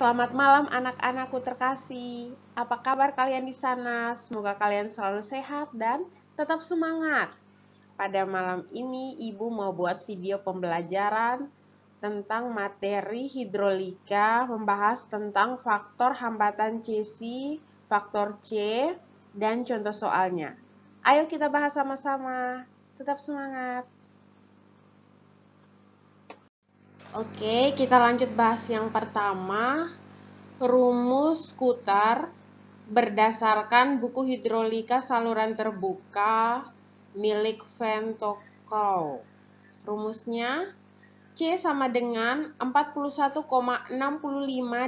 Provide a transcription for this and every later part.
Selamat malam anak-anakku terkasih. Apa kabar kalian di sana? Semoga kalian selalu sehat dan tetap semangat. Pada malam ini Ibu mau buat video pembelajaran tentang materi hidrolika, membahas tentang faktor hambatan Cesi, faktor C, dan contoh soalnya. Ayo kita bahas sama-sama. Tetap semangat. Oke, kita lanjut bahas yang pertama. Rumus Kutar berdasarkan buku hidrolika saluran terbuka milik Van Tokau. Rumusnya C sama dengan 41,65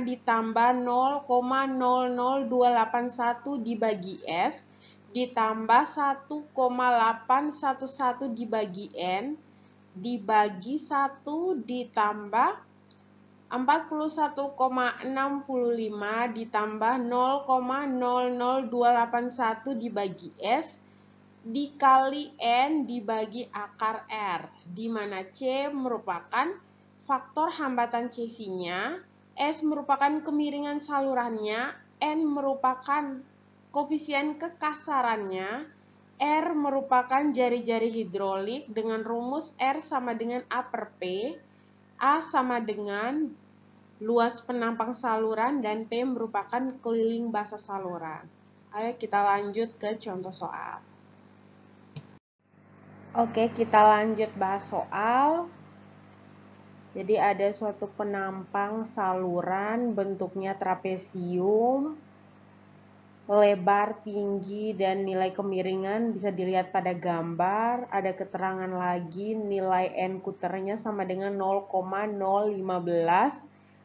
ditambah 0,00281 dibagi S ditambah 1,811 dibagi N dibagi 1 ditambah 41,65 ditambah 0,00281 dibagi S dikali N dibagi akar R, di mana C merupakan faktor hambatan Cesinya, S merupakan kemiringan salurannya, N merupakan koefisien kekasarannya, R merupakan jari-jari hidrolik dengan rumus R sama dengan A per P, A sama dengan luas penampang saluran, dan P merupakan keliling basa saluran. Ayo kita lanjut ke contoh soal. Oke, kita lanjut bahas soal. Jadi ada suatu penampang saluran bentuknya trapesium, lebar, tinggi, dan nilai kemiringan bisa dilihat pada gambar. Ada keterangan lagi nilai N kuternya sama dengan 0,015,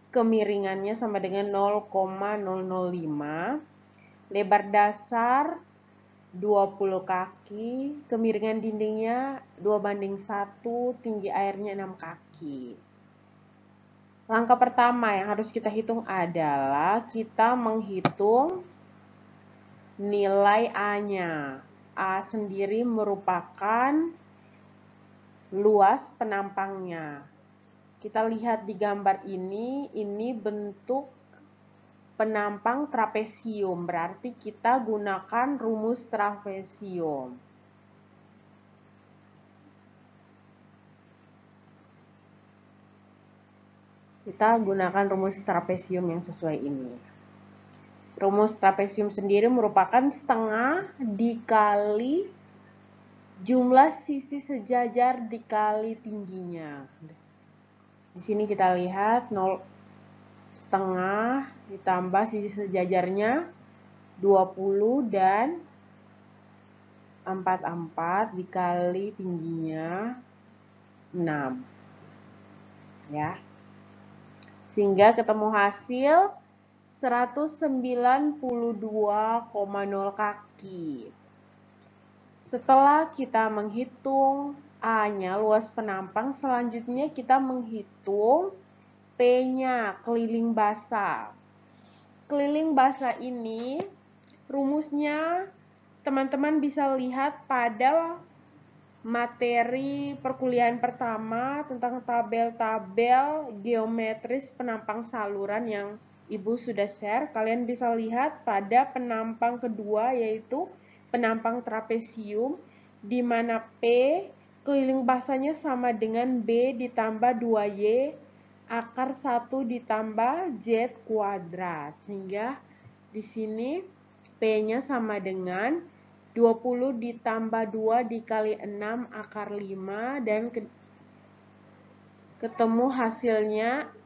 kemiringannya sama dengan 0,005, lebar dasar 20 kaki, kemiringan dindingnya 2:1, tinggi airnya 6 kaki. Langkah pertama yang harus kita hitung adalah kita menghitung nilai A-nya. A sendiri merupakan luas penampangnya. Kita lihat di gambar ini bentuk penampang trapesium, berarti kita gunakan rumus trapesium. Kita gunakan rumus trapesium yang sesuai ini. Rumus trapesium sendiri merupakan setengah dikali jumlah sisi sejajar dikali tingginya. Di sini kita lihat 0 setengah ditambah sisi sejajarnya 20 dan 44 dikali tingginya 6. Ya. Sehingga ketemu hasil 192,0 kaki. Setelah kita menghitung A-nya, luas penampang, selanjutnya kita menghitung P-nya, keliling basa. Keliling basa ini rumusnya teman-teman bisa lihat pada materi perkuliahan pertama tentang tabel-tabel geometris penampang saluran yang Ibu sudah share. Kalian bisa lihat pada penampang kedua, yaitu penampang trapesium, di mana P keliling basanya sama dengan B ditambah 2Y akar 1 ditambah Z kuadrat. Sehingga di sini P-nya sama dengan 20 ditambah 2 dikali 6 akar 5, dan ketemu hasilnya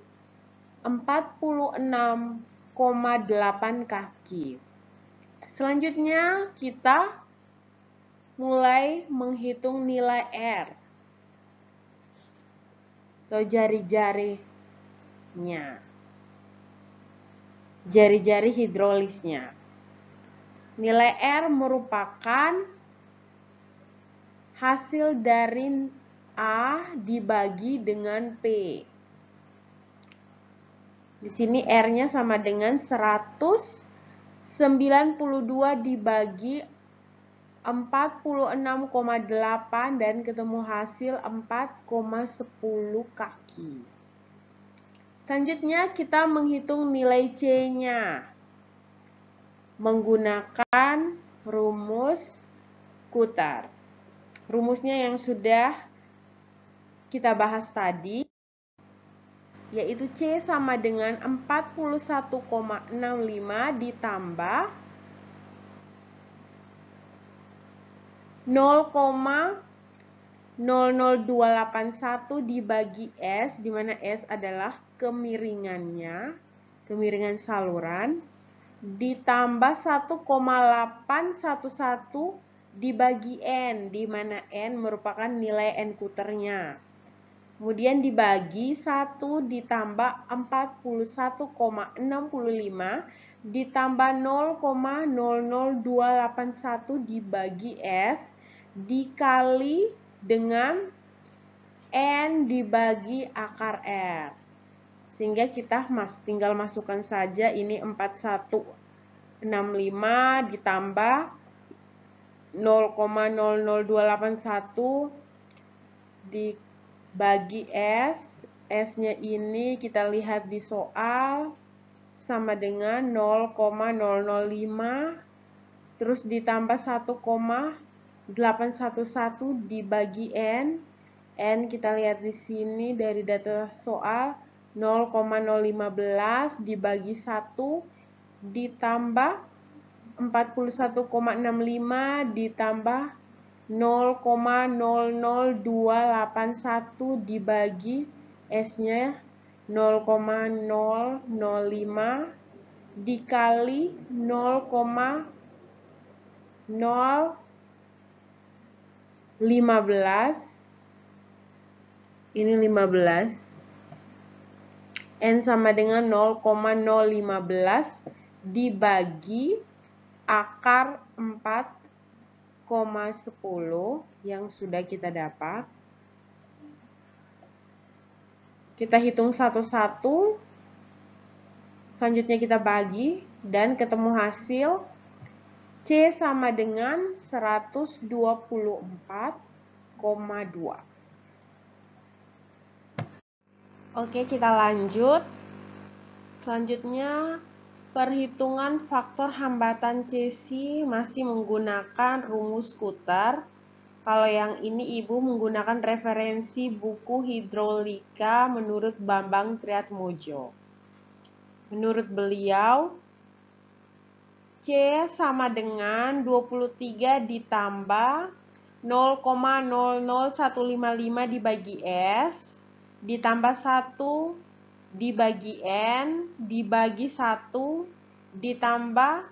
46,8 kaki. Selanjutnya kita mulai menghitung nilai R atau jari-jarinya, jari-jari hidrolisnya. Nilai R merupakan hasil dari A dibagi dengan P. Di sini R-nya sama dengan 192 dibagi 46,8 dan ketemu hasil 4,10 kaki. Selanjutnya kita menghitung nilai C-nya menggunakan rumus Coulter. Rumusnya yang sudah kita bahas tadi, yaitu C sama dengan 41,65 ditambah 0,00281 dibagi S, di mana S adalah kemiringannya, kemiringan saluran, ditambah 1,811 dibagi N, di mana N merupakan nilai N Coulternya. Kemudian dibagi 1 ditambah 41,65 ditambah 0,00281 dibagi S dikali dengan N dibagi akar R. Sehingga kita tinggal masukkan saja ini 4165 ditambah 0,00281 dibagi S. S-nya ini kita lihat di soal sama dengan 0,005 terus ditambah 1,811 dibagi N. N kita lihat di sini dari data soal 0,015 dibagi 1 ditambah 41,65 ditambah 0,00281 dibagi S-nya 0,005 dikali 0,015, ini 15, N sama dengan 0,015 dibagi akar 4,10 yang sudah kita dapat. Kita hitung satu-satu, selanjutnya kita bagi dan ketemu hasil C sama dengan 124,2. Oke, kita lanjut. Selanjutnya, perhitungan faktor hambatan CC masih menggunakan rumus Coulter. Kalau yang ini Ibu menggunakan referensi buku hidrolika menurut Bambang Triatmojo. Menurut beliau, C sama dengan 23 ditambah 0,00155 dibagi S, ditambah 1 dibagi N, dibagi 1, ditambah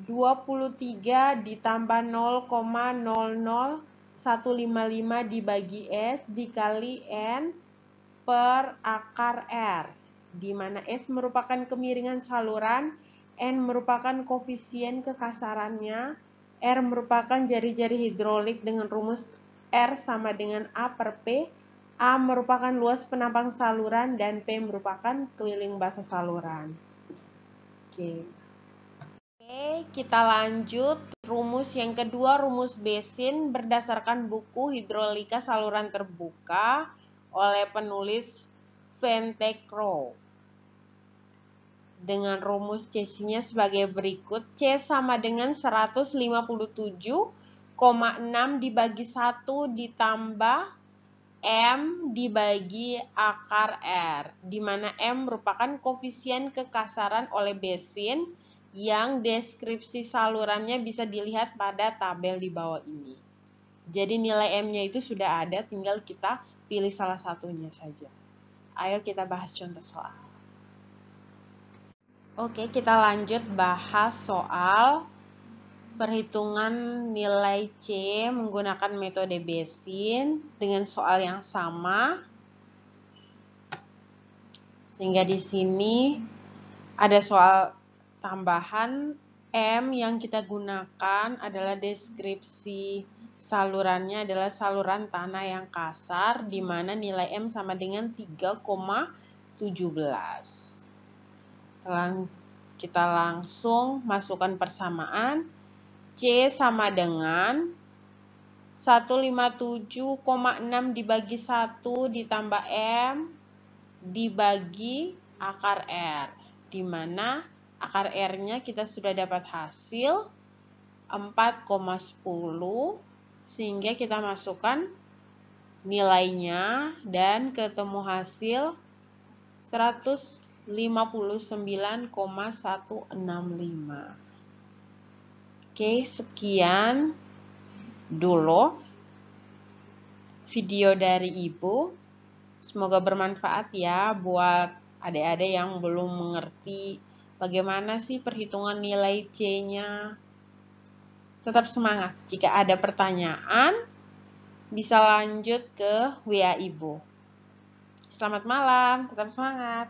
23 ditambah 0,00155 dibagi S dikali N per akar R, di mana S merupakan kemiringan saluran, N merupakan koefisien kekasarannya, R merupakan jari-jari hidrolik dengan rumus R sama dengan A per P, A merupakan luas penampang saluran, dan P merupakan keliling basa saluran. Oke, kita lanjut. Rumus yang kedua, rumus Bézin berdasarkan buku hidrolika saluran terbuka oleh penulis Van Te Croo. Dengan rumus CC-nya sebagai berikut. C sama dengan 157,6 dibagi 1 ditambah M dibagi akar R, di mana M merupakan koefisien kekasaran oleh Bézin yang deskripsi salurannya bisa dilihat pada tabel di bawah ini. Jadi nilai M-nya itu sudah ada, tinggal kita pilih salah satunya saja. Ayo kita bahas contoh soal. Oke, kita lanjut bahas soal perhitungan nilai C menggunakan metode Bézin dengan soal yang sama. Sehingga di sini ada soal tambahan. M yang kita gunakan adalah deskripsi salurannya adalah saluran tanah yang kasar, di mana nilai M sama dengan 3,17. Kita langsung masukkan persamaan. C sama dengan 157,6 dibagi 1 ditambah M dibagi akar R, di mana akar R-nya kita sudah dapat hasil 4,10, sehingga kita masukkan nilainya dan ketemu hasil 159,165. Oke, sekian dulu video dari Ibu. Semoga bermanfaat ya buat adik-adik yang belum mengerti bagaimana sih perhitungan nilai C-nya. Tetap semangat. Jika ada pertanyaan, bisa lanjut ke WA Ibu. Selamat malam, tetap semangat.